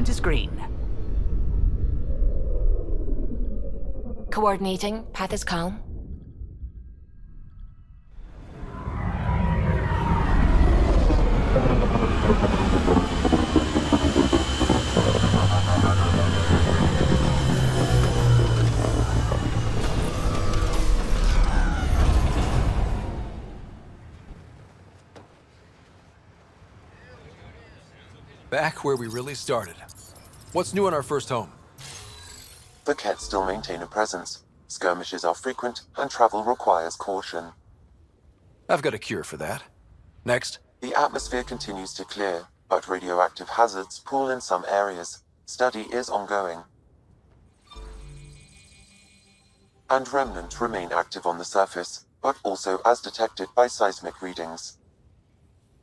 Scent is green. Coordinating. Path is calm. Back where we really started. What's new in our first home? The Kett still maintain a presence. Skirmishes are frequent, and travel requires caution. I've got a cure for that. Next. The atmosphere continues to clear, but radioactive hazards pool in some areas. Study is ongoing. And remnants remain active on the surface, but also as detected by seismic readings.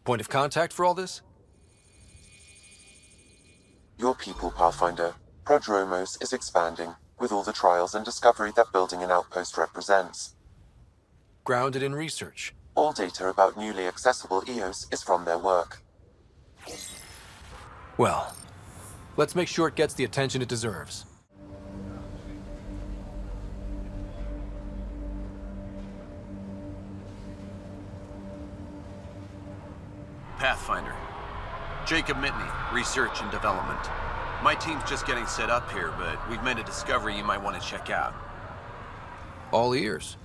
Point of contact for all this? Your people, Pathfinder. Prodromos is expanding, with all the trials and discovery that building an outpost represents. Grounded in research. All data about newly accessible EOS is from their work. Well, let's make sure it gets the attention it deserves. Pathfinder. Jacob Mitney, Research and Development. My team's just getting set up here, but we've made a discovery you might want to check out. All ears.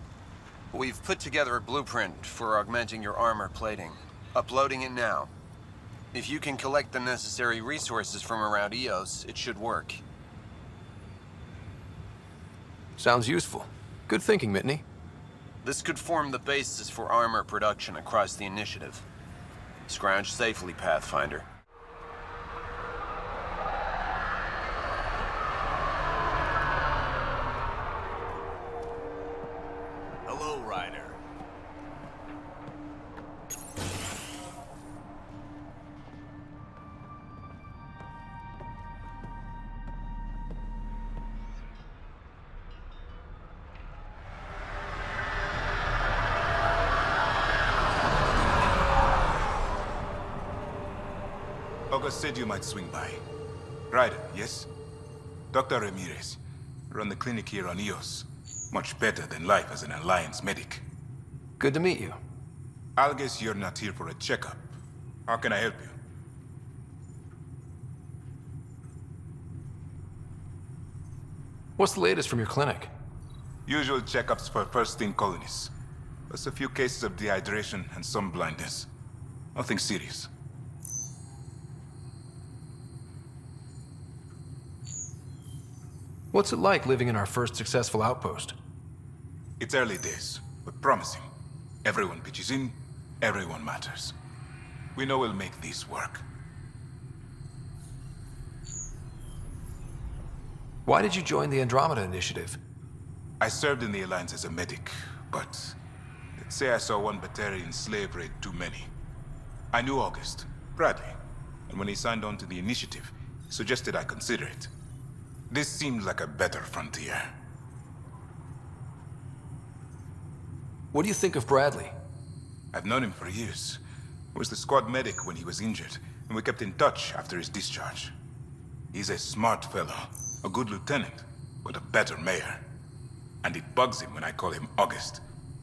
We've put together a blueprint for augmenting your armor plating. Uploading it now. If you can collect the necessary resources from around EOS, it should work. Sounds useful. Good thinking, Mitney. This could form the basis for armor production across the initiative. Scrounge safely, Pathfinder. Hello, Ryder. August said you might swing by. Ryder, yes? Dr. Ramirez. Run the clinic here on EOS. Much better than life as an Alliance medic. Good to meet you. I'll guess you're not here for a checkup. How can I help you? What's the latest from your clinic? Usual checkups for first-in colonists. Plus a few cases of dehydration and some blindness. Nothing serious. What's it like living in our first successful outpost? It's early days, but promising. Everyone pitches in, everyone matters. We know we'll make this work. Why did you join the Andromeda initiative? I served in the Alliance as a medic, but let's say I saw one Batarian slave raid too many. I knew August, Bradley, and when he signed on to the initiative, he suggested I consider it. This seemed like a better frontier. What do you think of Bradley? I've known him for years. I was the squad medic when he was injured, and we kept in touch after his discharge. He's a smart fellow, a good lieutenant, but a better mayor. And it bugs him when I call him August.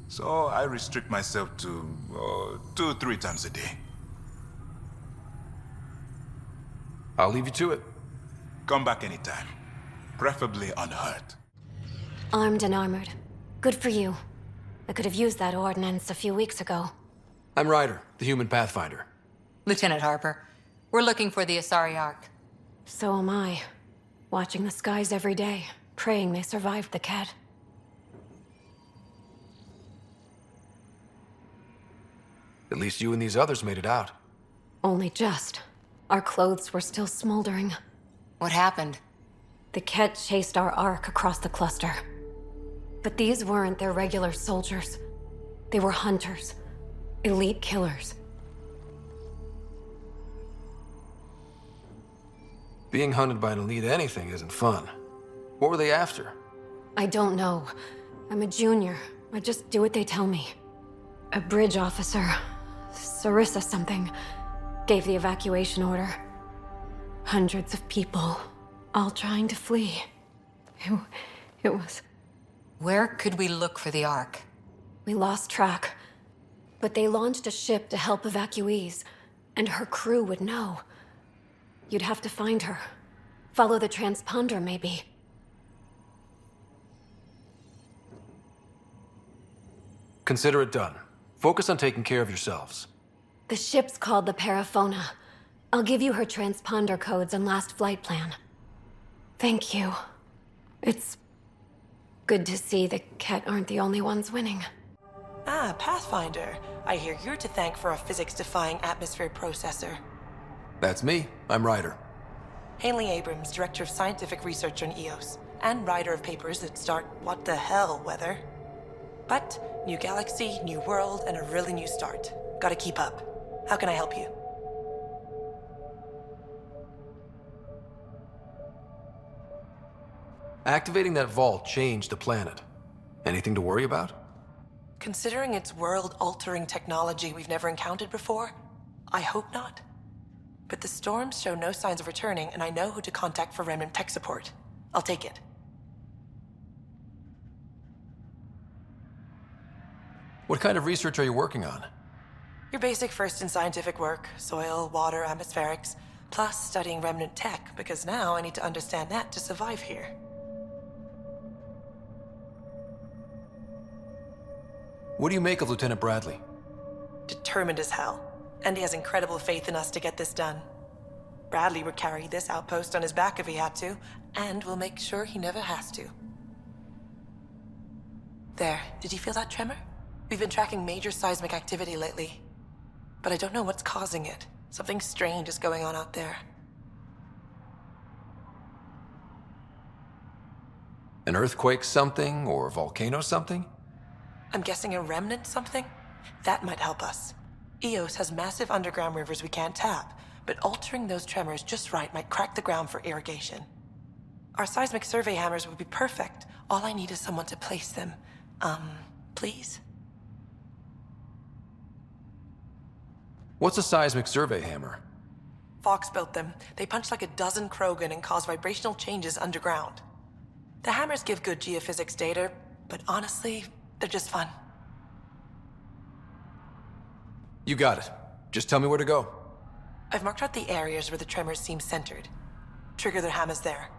So I restrict myself to 2-3 times a day. I'll leave you to it. Come back anytime. Preferably unhurt. Armed and armored. Good for you. I could have used that ordnance a few weeks ago. I'm Ryder, the human Pathfinder. Lieutenant Harper, we're looking for the Asari Ark. So am I. Watching the skies every day, praying they survived the Kett. At least you and these others made it out. Only just. Our clothes were still smoldering. What happened? The Kett chased our Ark across the cluster. But these weren't their regular soldiers. They were hunters. Elite killers. Being hunted by an elite anything isn't fun. What were they after? I don't know. I'm a junior. I just do what they tell me. A bridge officer, Sarissa something, gave the evacuation order. Hundreds of people, all trying to flee. It was... Where could we look for the Ark? We lost track. But they launched a ship to help evacuees, and her crew would know. You'd have to find her. Follow the transponder, maybe. Consider it done. Focus on taking care of yourselves. The ship's called the Paraphona. I'll give you her transponder codes and last flight plan. Thank you. It's good to see the Kett aren't the only ones winning. Ah, Pathfinder. I hear you're to thank for a physics-defying atmosphere processor. That's me. I'm Ryder. Hanley Abrams, Director of Scientific Research on EOS, and writer of papers that start what the hell weather. But, new galaxy, new world, and a really new start. Gotta keep up. How can I help you? Activating that vault changed the planet. Anything to worry about? Considering it's world-altering technology we've never encountered before, I hope not. But the storms show no signs of returning, and I know who to contact for Remnant tech support. I'll take it. What kind of research are you working on? Your basic first in scientific work, soil, water, atmospherics, plus studying Remnant tech, because now I need to understand that to survive here. What do you make of Lieutenant Bradley? Determined as hell. And he has incredible faith in us to get this done. Bradley would carry this outpost on his back if he had to, and we'll make sure he never has to. There, did you feel that tremor? We've been tracking major seismic activity lately. But I don't know what's causing it. Something strange is going on out there. An earthquake something, or a volcano something? I'm guessing a remnant something? That might help us. EOS has massive underground rivers we can't tap, but altering those tremors just right might crack the ground for irrigation. Our seismic survey hammers would be perfect. All I need is someone to place them. Please? What's a seismic survey hammer? Fox built them. They punch like a dozen Krogan and cause vibrational changes underground. The hammers give good geophysics data, but honestly, they're just fun. You got it. Just tell me where to go. I've marked out the areas where the tremors seem centered. Trigger the hammers there.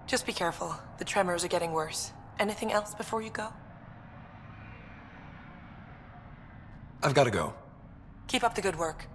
Just be careful. The tremors are getting worse. Anything else before you go? I've got to go. Keep up the good work.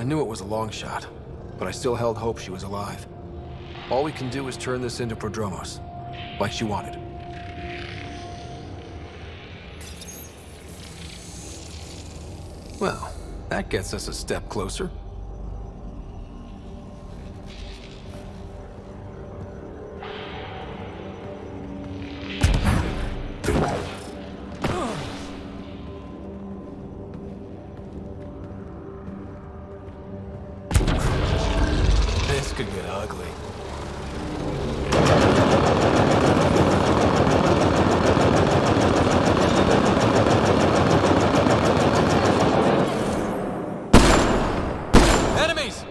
I knew it was a long shot, but I still held hope she was alive. All we can do is turn this into Prodromos, like she wanted. Well, that gets us a step closer. This could get ugly. Enemies!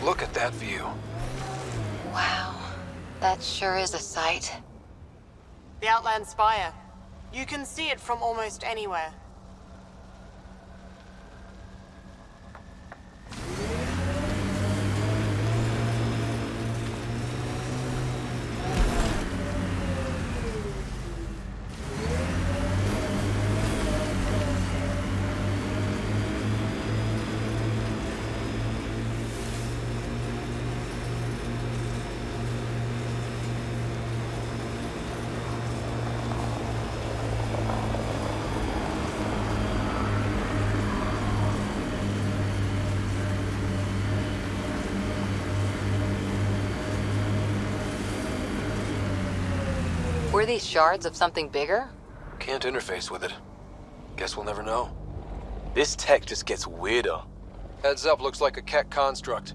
Look at that view. Wow, that sure is a sight. The Outland Spire. You can see it from almost anywhere. Were these shards of something bigger? Can't interface with it. Guess we'll never know. This tech just gets weirder. Heads up, looks like a Kett construct.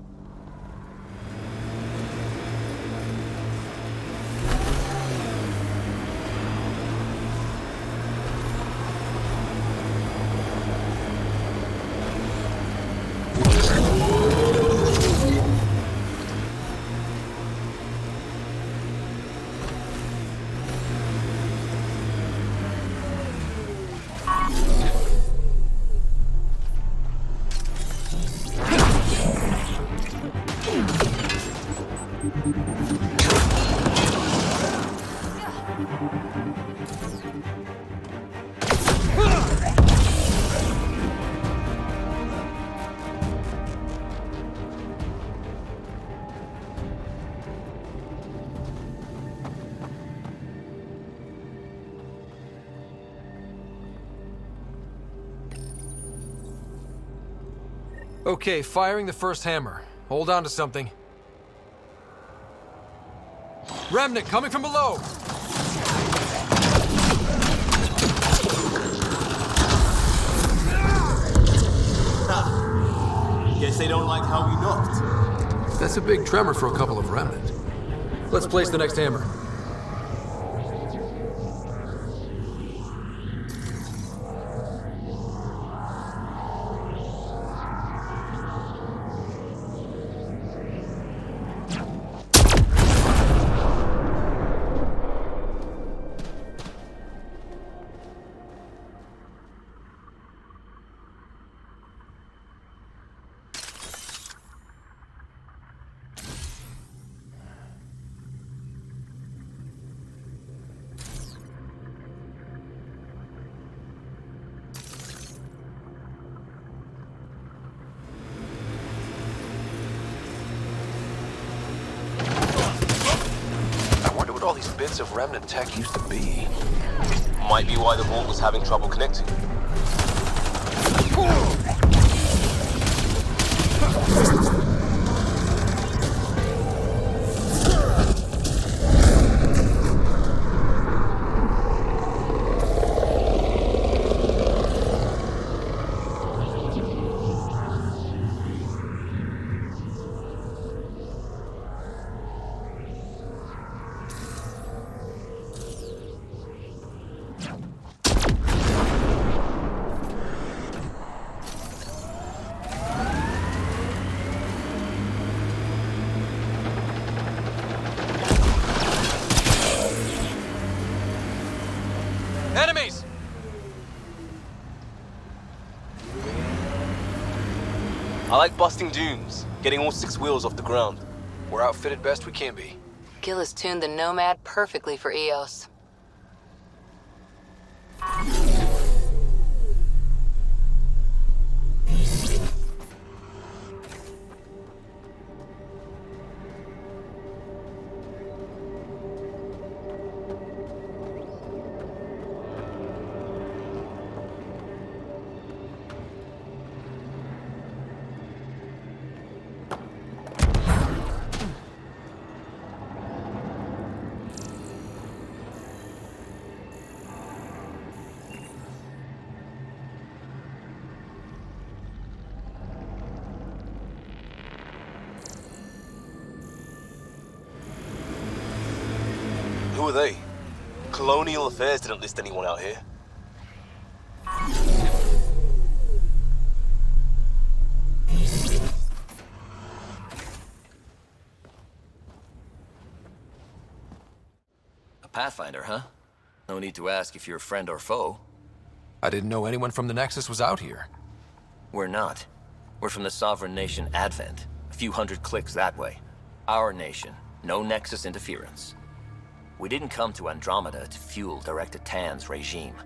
Okay, firing the first hammer. Hold on to something. Remnant coming from below! Guess they don't like how we knocked. That's a big tremor for a couple of remnant. Let's place the next hammer. All these bits of remnant tech used to be. Might be why the vault was having trouble connecting. Enemies! I like busting dunes, getting all 6 wheels off the ground. We're outfitted best we can be. Gil has tuned the Nomad perfectly for Eos. Who are they? Colonial Affairs didn't list anyone out here. A Pathfinder, huh? No need to ask if you're a friend or foe. I didn't know anyone from the Nexus was out here. We're not. We're from the sovereign nation Advent. A few hundred clicks that way. Our nation. No Nexus interference. We didn't come to Andromeda to fuel Director Tan's regime.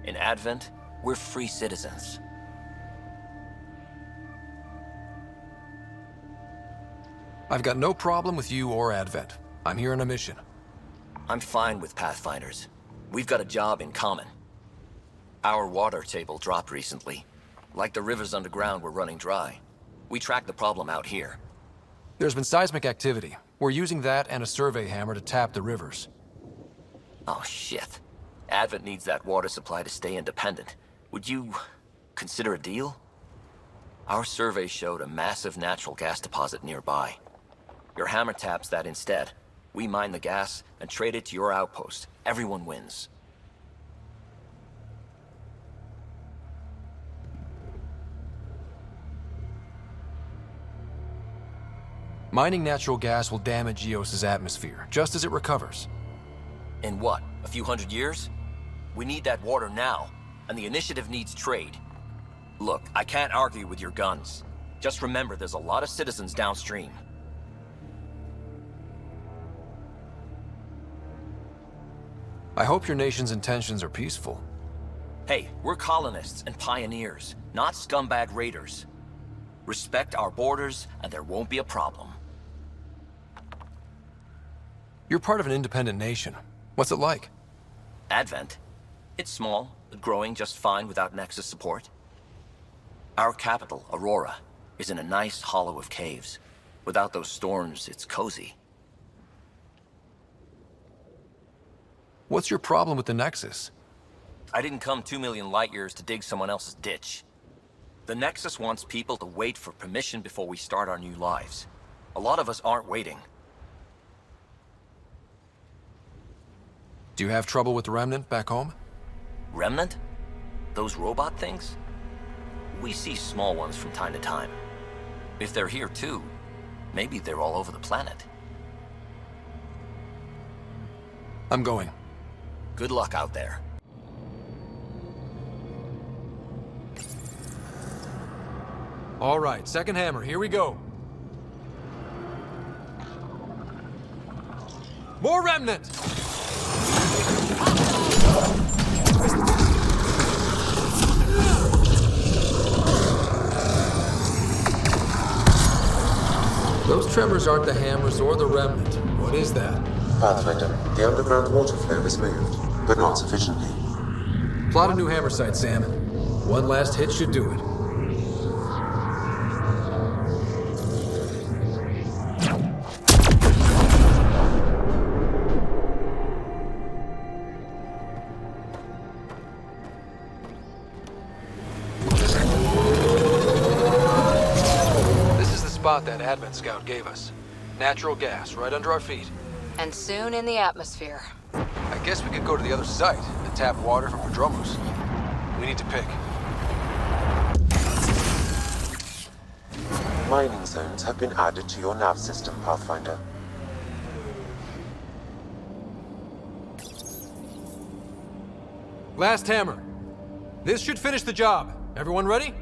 In Advent, we're free citizens. I've got no problem with you or Advent. I'm here on a mission. I'm fine with Pathfinders. We've got a job in common. Our water table dropped recently. Like the rivers underground were running dry. We tracked the problem out here. There's been seismic activity. We're using that and a survey hammer to tap the rivers. Oh, shit. Advent needs that water supply to stay independent. Would you consider a deal? Our survey showed a massive natural gas deposit nearby. Your hammer taps that instead. We mine the gas and trade it to your outpost. Everyone wins. Mining natural gas will damage Eos's atmosphere, just as it recovers. In what, a few hundred years? We need that water now, and the initiative needs trade. Look, I can't argue with your guns. Just remember there's a lot of citizens downstream. I hope your nation's intentions are peaceful. Hey, we're colonists and pioneers, not scumbag raiders. Respect our borders, and there won't be a problem. You're part of an independent nation. What's it like? Advent. It's small, but growing just fine without Nexus support. Our capital, Aurora, is in a nice hollow of caves. Without those storms, it's cozy. What's your problem with the Nexus? I didn't come 2 million light years to dig someone else's ditch. The Nexus wants people to wait for permission before we start our new lives. A lot of us aren't waiting. Do you have trouble with the Remnant back home? Remnant? Those robot things? We see small ones from time to time. If they're here too, maybe they're all over the planet. I'm going. Good luck out there. All right, second hammer, here we go. More Remnant! Those tremors aren't the hammers or the Remnant. What is that? Pathfinder, the underground water flow is moved, but not sufficiently. Plot a new hammer site, Sam. One last hit should do it. This is the spot that Advent Scout gave us. Natural gas, right under our feet. And soon in the atmosphere. I guess we could go to the other site and tap water from Prodromos. We need to pick. Mining zones have been added to your nav system, Pathfinder. Last hammer. This should finish the job. Everyone ready?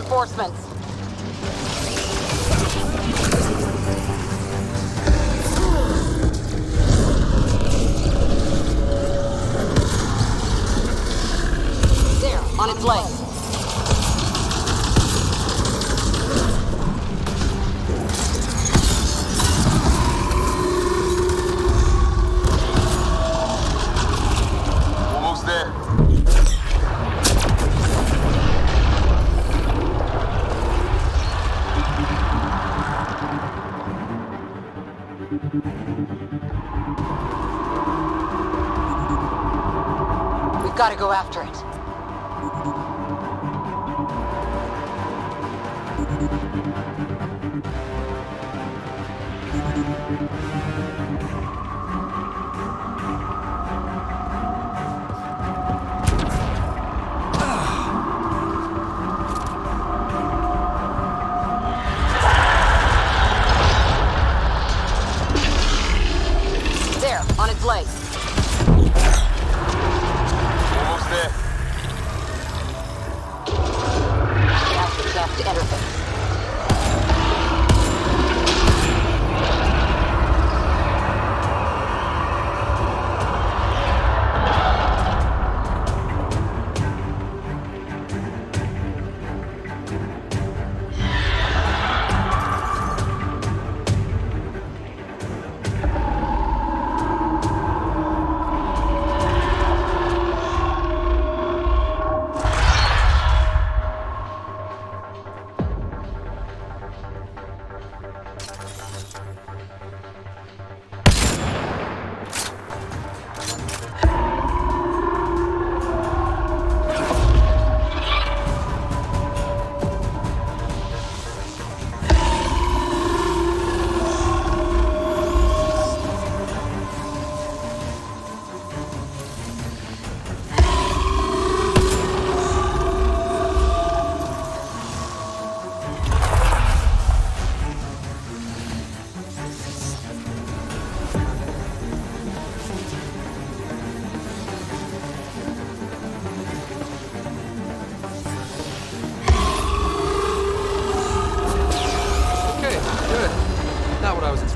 reinforcements. There, on its legs. Almost there. We've got to go after it. There, on its legs. Almost there. That's the chance to interface.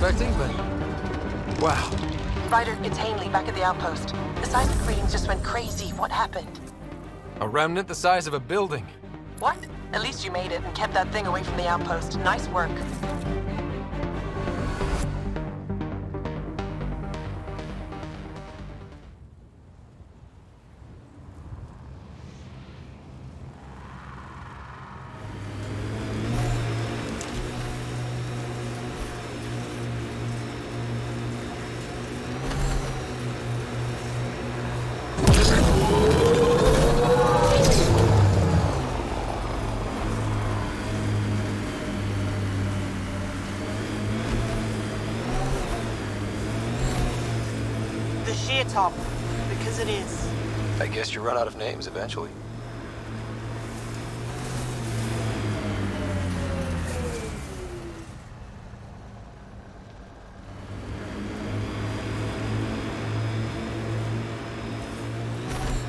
expecting, but... wow. Ryder, it's Hanley back at the outpost. The seismic readings just went crazy. What happened? A remnant the size of a building. What? At least you made it and kept that thing away from the outpost. Nice work. Top, because it is. I guess you run out of names eventually.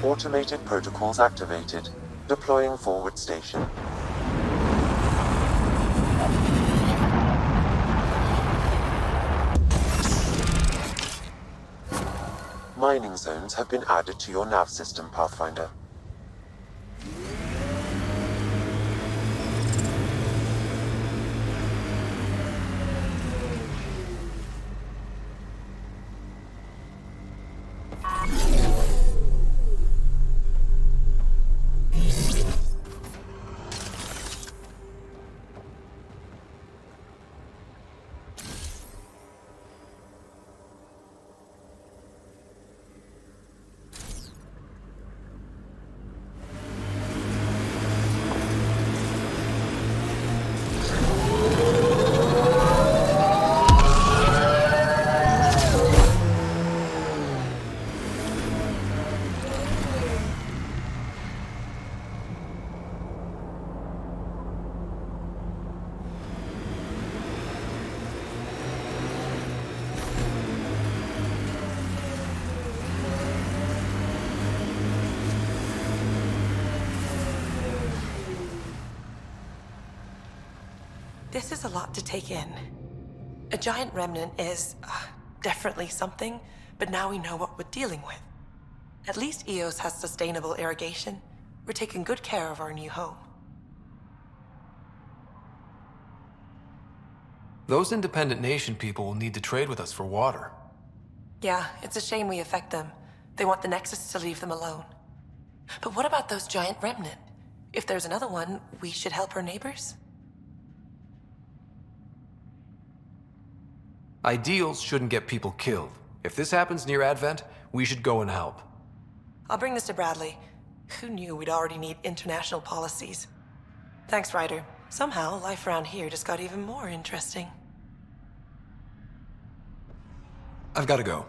Automated protocols activated. Deploying forward station. Mining zones have been added to your nav system, Pathfinder. This is a lot to take in. A giant remnant is definitely something, but now we know what we're dealing with. At least Eos has sustainable irrigation. We're taking good care of our new home. Those independent nation people will need to trade with us for water. Yeah, it's a shame we affect them. They want the Nexus to leave them alone. But what about those giant remnant? If there's another one, we should help our neighbors? Ideals shouldn't get people killed. If this happens near Advent, we should go and help. I'll bring this to Bradley. Who knew we'd already need international policies? Thanks, Ryder. Somehow, life around here just got even more interesting. I've got to go.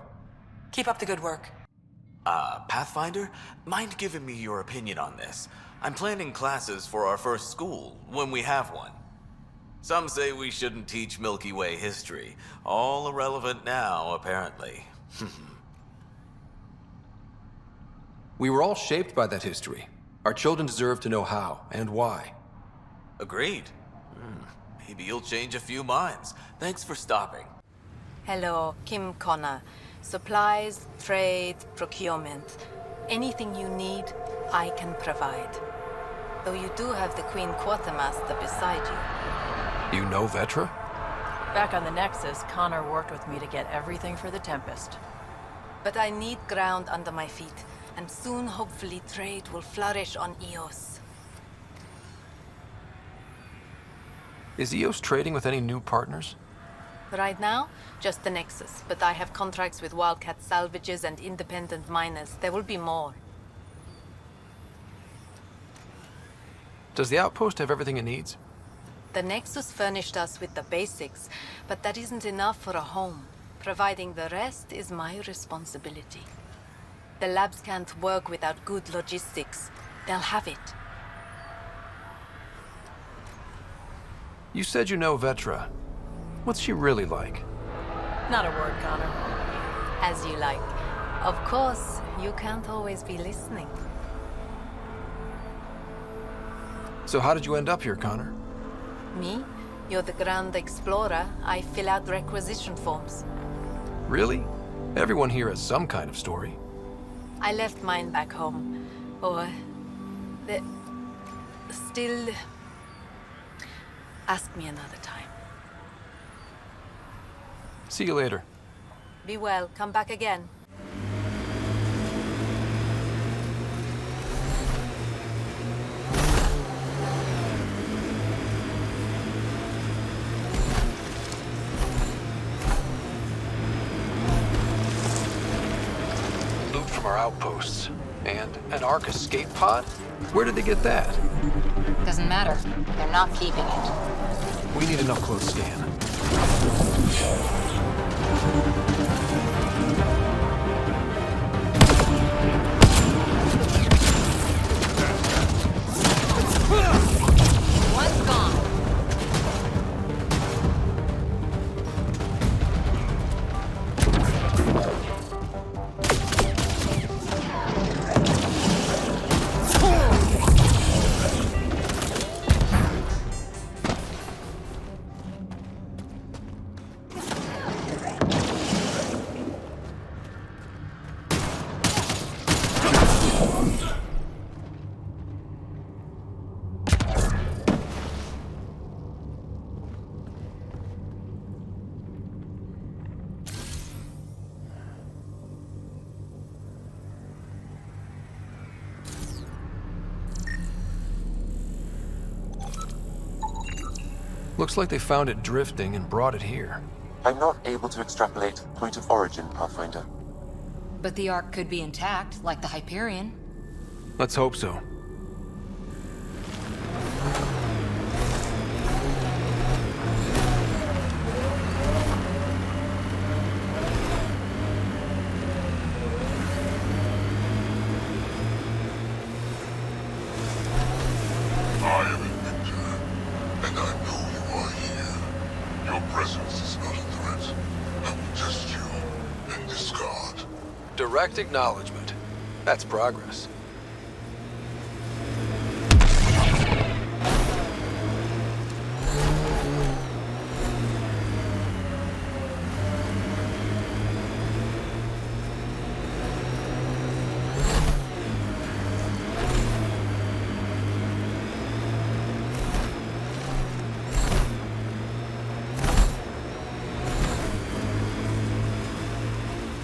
Keep up the good work. Pathfinder? Mind giving me your opinion on this? I'm planning classes for our first school, when we have one. Some say we shouldn't teach Milky Way history. All irrelevant now, apparently. We were all shaped by that history. Our children deserve to know how and why. Agreed. Maybe you'll change a few minds. Thanks for stopping. Hello, Kim Connor. Supplies, trade, procurement. Anything you need, I can provide. Though you do have the Queen Quartermaster beside you. You know Vetra? Back on the Nexus, Connor worked with me to get everything for the Tempest. But I need ground under my feet, and soon, hopefully, trade will flourish on Eos. Is Eos trading with any new partners? Right now, just the Nexus, but I have contracts with Wildcat salvages and independent miners. There will be more. Does the outpost have everything it needs? The Nexus furnished us with the basics, but that isn't enough for a home. Providing the rest is my responsibility. The labs can't work without good logistics. They'll have it. You said you know Vetra. What's she really like? Not a word, Connor. As you like. Of course, you can't always be listening. So how did you end up here, Connor? Me? You're the Grand Explorer. I fill out requisition forms. Really? Everyone here has some kind of story. I left mine back home. Or... Still... Ask me another time. See you later. Be well. Come back again. Loot from our outposts. And an Ark escape pod? Where did they get that? Doesn't matter. They're not keeping it. We need an up-close scan. One's gone. Looks like they found it drifting and brought it here. I'm not able to extrapolate point of origin, Pathfinder. But the Ark could be intact, like the Hyperion. Let's hope so. I am Victor, and I know you are here. Your presence is not a threat. I will test you and discard. Direct acknowledgement. That's progress.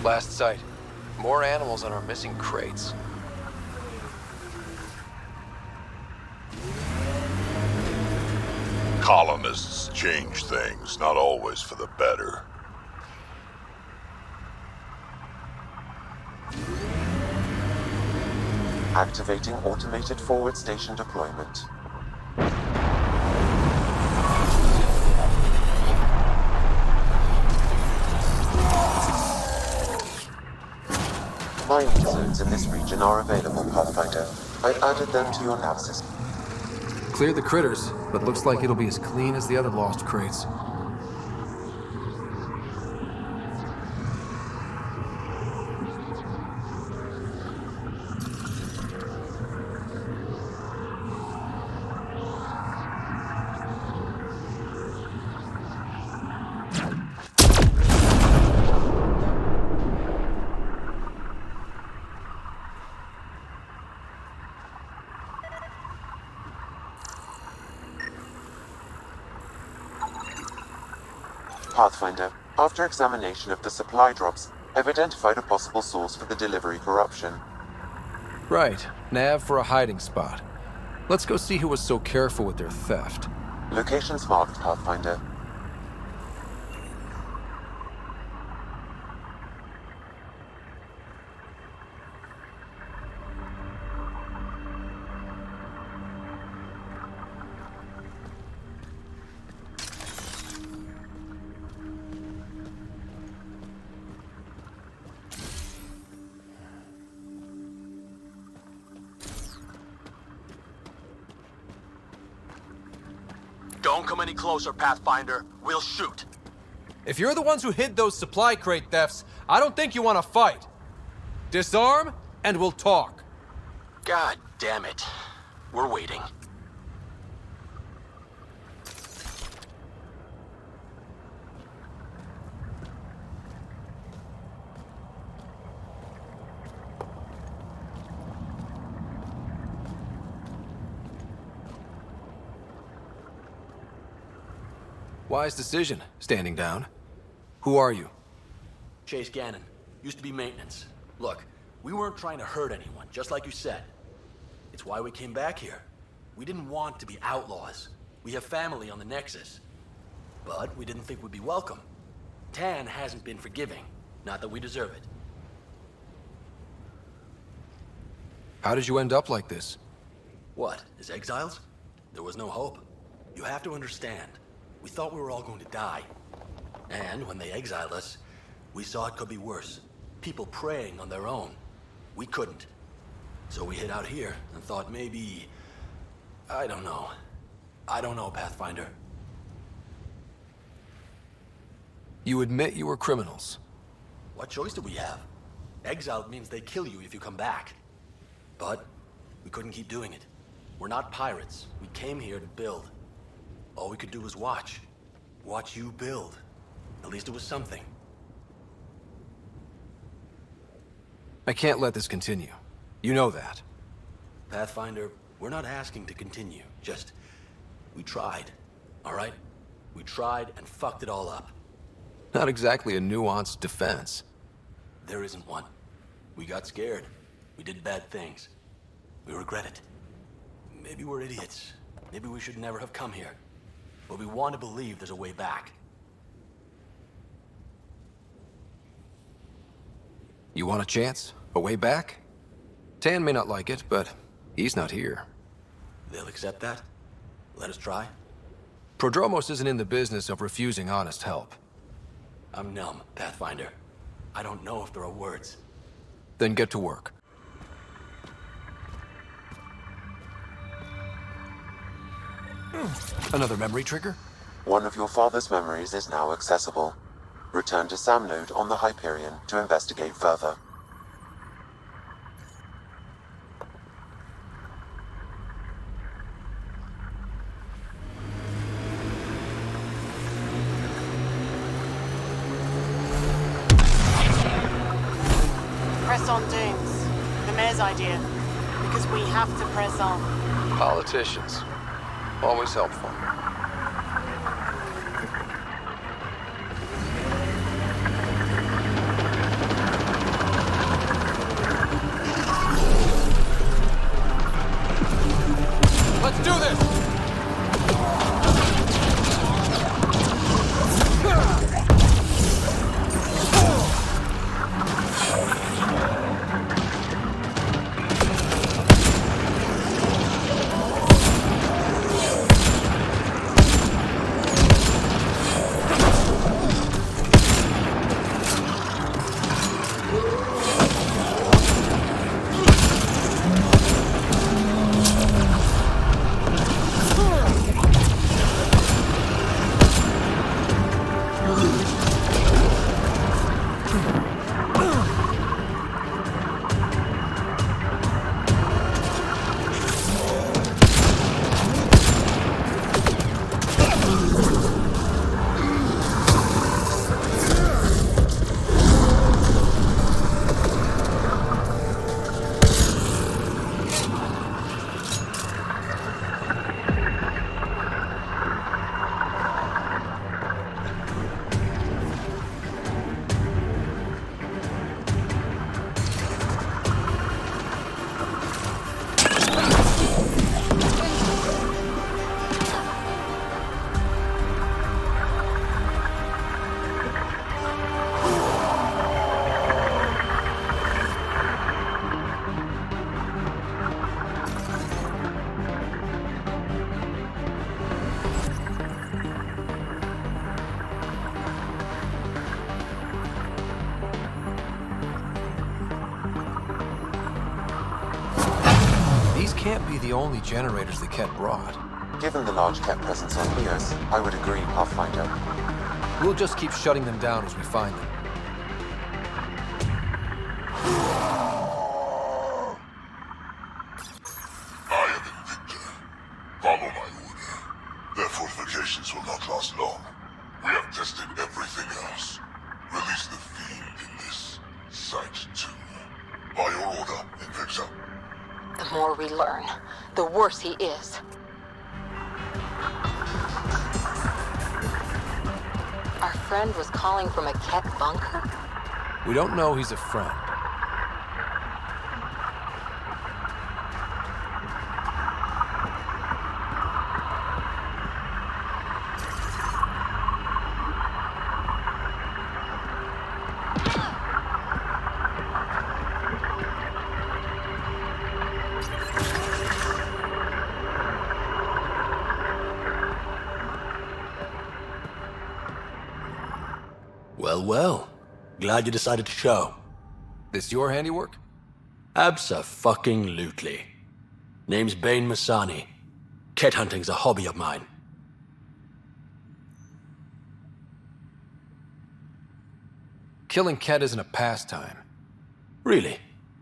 Last sight. More animals on our missing crates. Colonists change things, not always for the better. Activating automated forward station deployment. Mining zones in this region are available, Pathfinder. I've added them to your nav system. Cleared the critters, but looks like it'll be as clean as the other lost crates. Pathfinder, after examination of the supply drops, I've identified a possible source for the delivery corruption. Right. Nav for a hiding spot. Let's go see who was so careful with their theft. Locations marked, Pathfinder. Don't come any closer, Pathfinder. We'll shoot. If you're the ones who hid those supply crate thefts, I don't think you want to fight. Disarm, and we'll talk. God damn it. We're waiting. Wise decision, standing down. Who are you? Chase Gannon. Used to be maintenance. Look, we weren't trying to hurt anyone, just like you said. It's why we came back here. We didn't want to be outlaws. We have family on the Nexus. But we didn't think we'd be welcome. Tan hasn't been forgiving. Not that we deserve it. How did you end up like this? What, as exiles? There was no hope. You have to understand. We thought we were all going to die. And when they exiled us, we saw it could be worse. People preying on their own. We couldn't. So we hid out here and thought maybe... I don't know. I don't know, Pathfinder. You admit you were criminals. What choice do we have? Exiled means they kill you if you come back. But we couldn't keep doing it. We're not pirates. We came here to build. All we could do was watch. Watch you build. At least it was something. I can't let this continue. You know that. Pathfinder, we're not asking to continue. Just, we tried. All right? We tried and fucked it all up. Not exactly a nuanced defense. There isn't one. We got scared. We did bad things. We regret it. Maybe we're idiots. Maybe we should never have come here. But we want to believe there's a way back. You want a chance? A way back? Tan may not like it, but he's not here. They'll accept that? Let us try? Prodromos isn't in the business of refusing honest help. I'm numb, Pathfinder. I don't know if there are words. Then get to work. Another memory trigger? One of your father's memories is now accessible. Return to Sam Node on the Hyperion to investigate further. Press on, Dunes. The mayor's idea. Because we have to press on. Politicians. Always helpful. do this! Can't be the only generators the Kett brought. Given the large Kett presence on Eos, I would agree, Pathfinder. We'll just keep shutting them down as we find them. I am Invictor. Follow my order. Their fortifications will not last long. We have tested everything else. Release the fiend in this site too. By your order, Invictor. The more we learn, the worse he is. Our friend was calling from a Kett bunker? We don't know he's a friend. Well. Glad you decided to show. This your handiwork? Abso-fucking-lutely. Name's Bane Masani. Kett hunting's a hobby of mine. Killing Kett isn't a pastime. Really?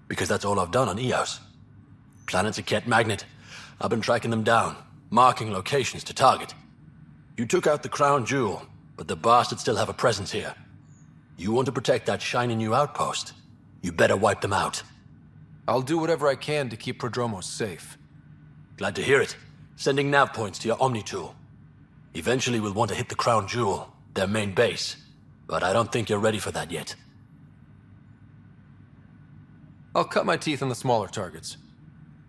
Because that's all I've done on Eos. Planet's a Kett magnet. I've been tracking them down, marking locations to target. You took out the crown jewel, but the bastards still have a presence here. You want to protect that shiny new outpost? You better wipe them out. I'll do whatever I can to keep Prodromos safe. Glad to hear it. Sending nav points to your Omni tool. Eventually we'll want to hit the crown jewel, their main base. But I don't think you're ready for that yet. I'll cut my teeth on the smaller targets.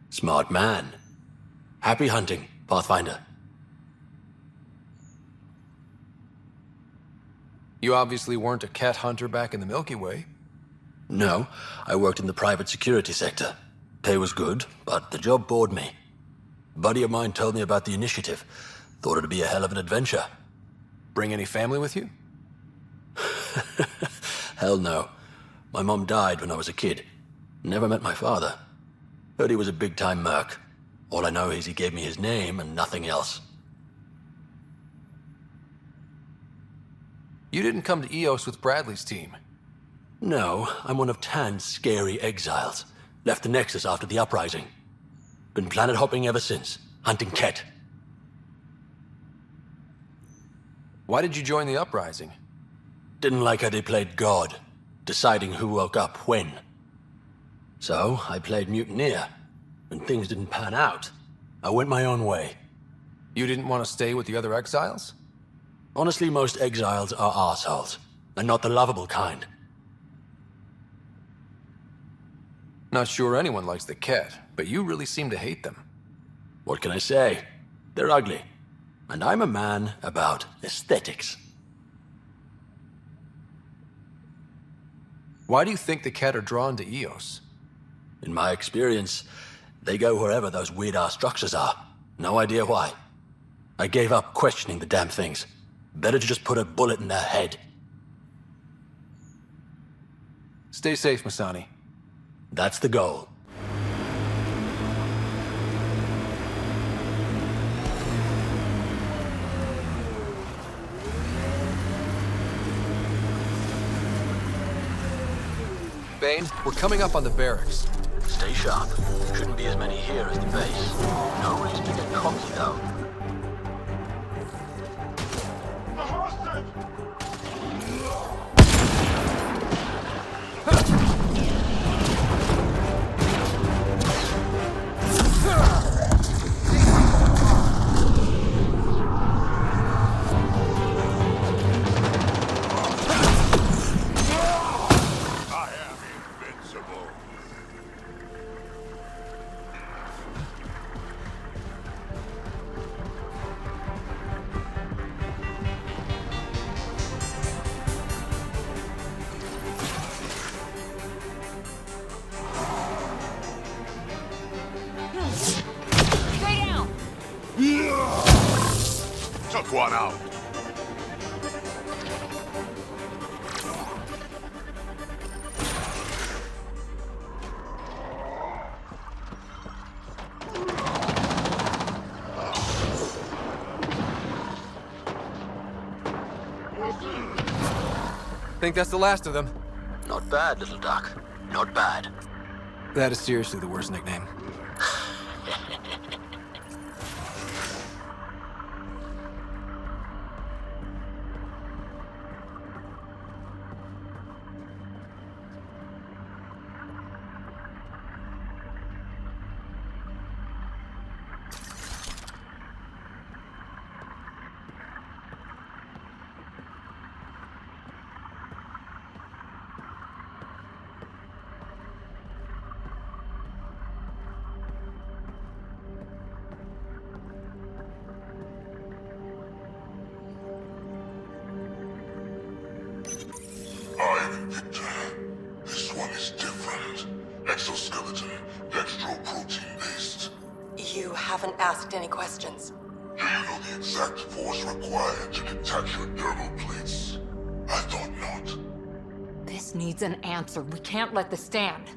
Smart man. Happy hunting, Pathfinder. You obviously weren't a Kett hunter back in the Milky Way. No, I worked in the private security sector. Pay was good, but the job bored me. A buddy of mine told me about the initiative. Thought it'd be a hell of an adventure. Bring any family with you? Hell no. My mom died when I was a kid. Never met my father. Heard he was a big-time merc. All I know is he gave me his name and nothing else. You didn't come to Eos with Bradley's team. No, I'm one of Tan's scary exiles. Left the Nexus after the uprising. Been planet hopping ever since, hunting Kett. Why did you join the uprising? Didn't like how they played God, deciding who woke up when. So, I played mutineer. When things didn't pan out, I went my own way. You didn't want to stay with the other exiles? Honestly, most exiles are arseholes, and not the lovable kind. Not sure anyone likes the Kett, but you really seem to hate them. What can I say? They're ugly. And I'm a man about aesthetics. Why do you think the Kett are drawn to Eos? In my experience, they go wherever those weird-ass structures are. No idea why. I gave up questioning the damn things. Better to just put a bullet in their head. Stay safe, Masani. That's the goal. Bane, we're coming up on the barracks. Stay sharp. Shouldn't be as many here as the base. No reason to get cocky, though. Took one out. Think that's the last of them? Not bad, little duck. Not bad. That is seriously the worst nickname. I'm Victor. This one is different. Exoskeleton, dextroprotein-based. You haven't asked any questions. Do you know the exact force required to detach your dermal plates? I thought not. This needs an answer. We can't let this stand.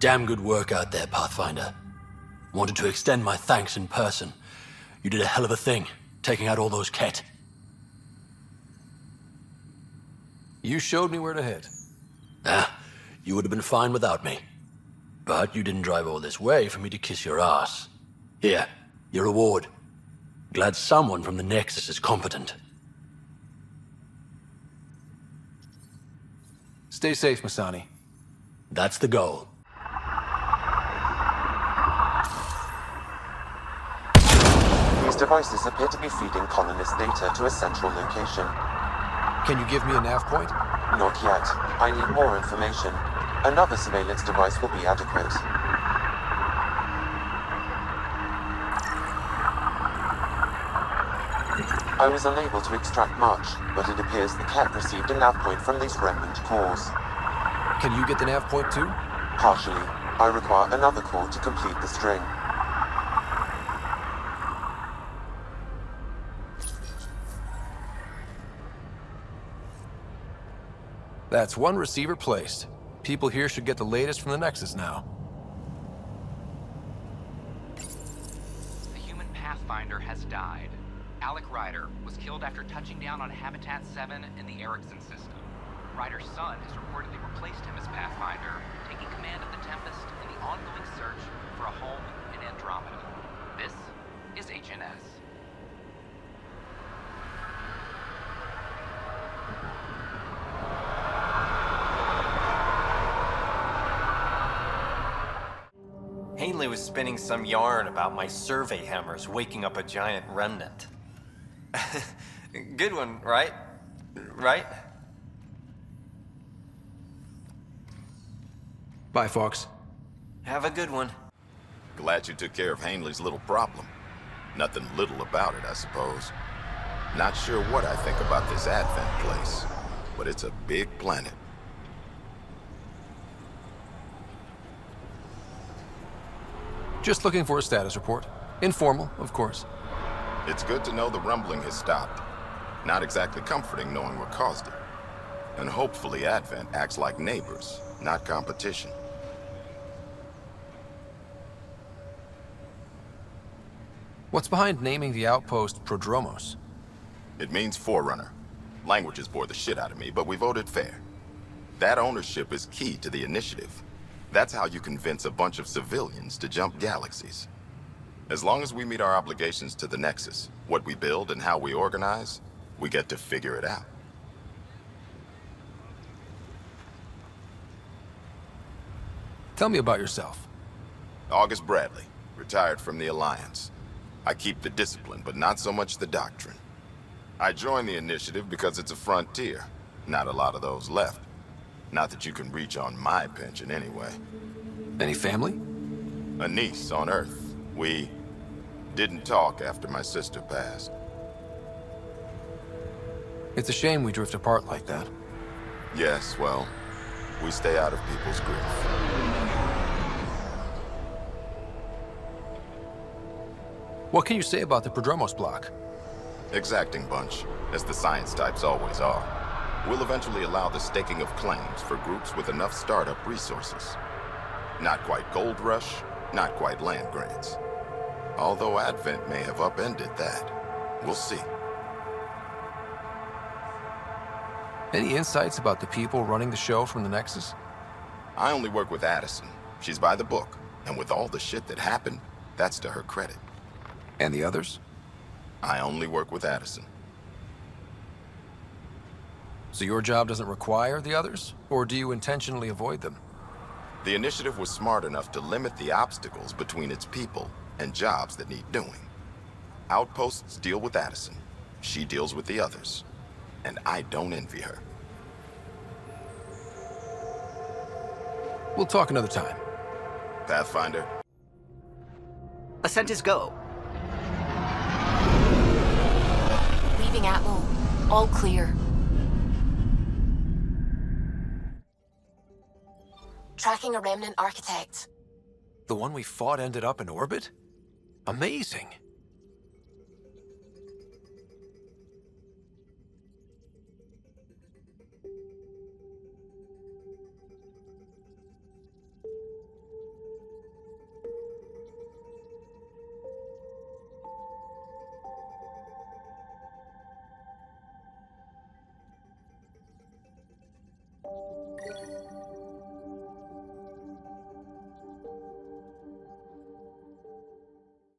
Damn good work out there, Pathfinder. Wanted to extend my thanks in person. You did a hell of a thing, taking out all those Kett. You showed me where to hit. You would have been fine without me. But you didn't drive all this way for me to kiss your ass. Here, your reward. Glad someone from the Nexus is competent. Stay safe, Masani. That's the goal. These devices appear to be feeding colonist data to a central location. Can you give me a nav point? Not yet. I need more information. Another surveillance device will be adequate. I was unable to extract much, but it appears the Kett received a nav point from these remnant cores. Can you get the nav point too? Partially. I require another core to complete the string. That's one receiver placed. People here should get the latest from the Nexus now. Pathfinder has died. Alec Ryder was killed after touching down on Habitat 7 in the Erickson system. Ryder's son has reportedly replaced him as Pathfinder, taking command of the Tempest in the ongoing search for a home in Andromeda. This is HNS. Ainley was spinning some yarn about my survey hammers waking up a giant remnant. Good one, right? Right? Bye, Fox. Have a good one. Glad you took care of Hanley's little problem. Nothing little about it, I suppose. Not sure what I think about this Advent place, but it's a big planet. Just looking for a status report. Informal, of course. It's good to know the rumbling has stopped. Not exactly comforting knowing what caused it. And hopefully Advent acts like neighbors, not competition. What's behind naming the outpost Prodromos? It means Forerunner. Languages bore the shit out of me, but we voted fair. That ownership is key to the initiative. That's how you convince a bunch of civilians to jump galaxies. As long as we meet our obligations to the Nexus, what we build and how we organize, we get to figure it out. Tell me about yourself. August Bradley, retired from the Alliance. I keep the discipline, but not so much the doctrine. I joined the initiative because it's a frontier. Not a lot of those left. Not that you can reach on my pension anyway. Any family? A niece on Earth. We didn't talk after my sister passed. It's a shame we drift apart like that. Yes, well, we stay out of people's grief. What can you say about the Prodromos block? Exacting bunch, as the science types always are. We'll eventually allow the staking of claims for groups with enough startup resources. Not quite gold rush, not quite land grants. Although Advent may have upended that. We'll see. Any insights about the people running the show from the Nexus? I only work with Addison. She's by the book, and with all the shit that happened, that's to her credit. And the others? I only work with Addison. So your job doesn't require the others? Or do you intentionally avoid them? The initiative was smart enough to limit the obstacles between its people and jobs that need doing. Outposts deal with Addison. She deals with the others. And I don't envy her. We'll talk another time. Pathfinder. Ascent is go. Leaving Atmo. All clear. Tracking a remnant architect. The one we fought ended up in orbit? Amazing.